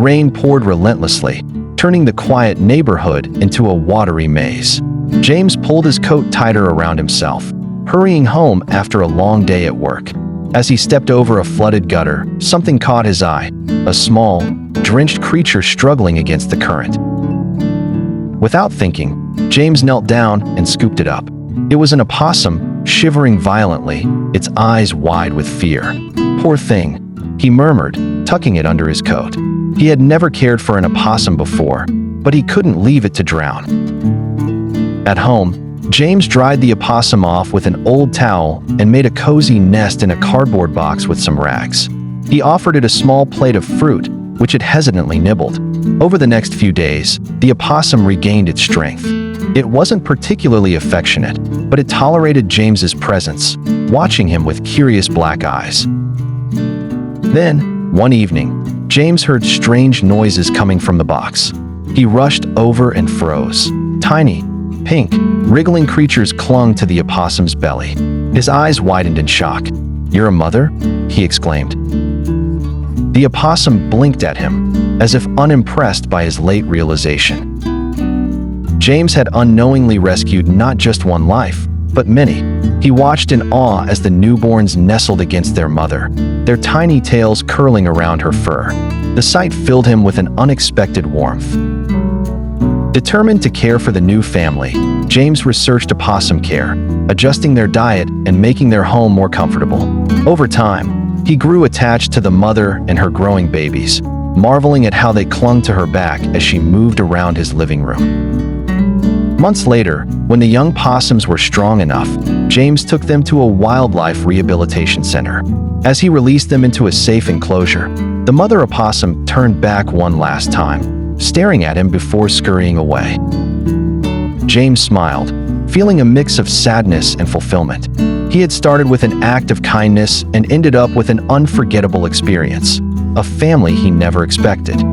rain poured relentlessly, turning the quiet neighborhood into a watery maze. James pulled his coat tighter around himself, hurrying home after a long day at work. As he stepped over a flooded gutter, something caught his eye, a small, drenched creature struggling against the current. Without thinking, James knelt down and scooped it up. It was an opossum, shivering violently, its eyes wide with fear. "Poor thing," he murmured, tucking it under his coat. He had never cared for an opossum before, but he couldn't leave it to drown. At home, James dried the opossum off with an old towel and made a cozy nest in a cardboard box with some rags. He offered it a small plate of fruit, which it hesitantly nibbled. Over the next few days, the opossum regained its strength. It wasn't particularly affectionate, but it tolerated James's presence, watching him with curious black eyes. Then, one evening, James heard strange noises coming from the box. He rushed over and froze. Tiny, pink, wriggling creatures clung to the opossum's belly. His eyes widened in shock. "You're a mother?" he exclaimed. The opossum blinked at him, as if unimpressed by his late realization. James had unknowingly rescued not just one life, but many. He watched in awe as the newborns nestled against their mother, their tiny tails curling around her fur. The sight filled him with an unexpected warmth. Determined to care for the new family, James researched opossum care, adjusting their diet and making their home more comfortable. Over time, he grew attached to the mother and her growing babies, marveling at how they clung to her back as she moved around his living room. Months later, when the young possums were strong enough, James took them to a wildlife rehabilitation center. As he released them into a safe enclosure, the mother opossum turned back one last time, staring at him before scurrying away. James smiled, feeling a mix of sadness and fulfillment. He had started with an act of kindness and ended up with an unforgettable experience, a family he never expected.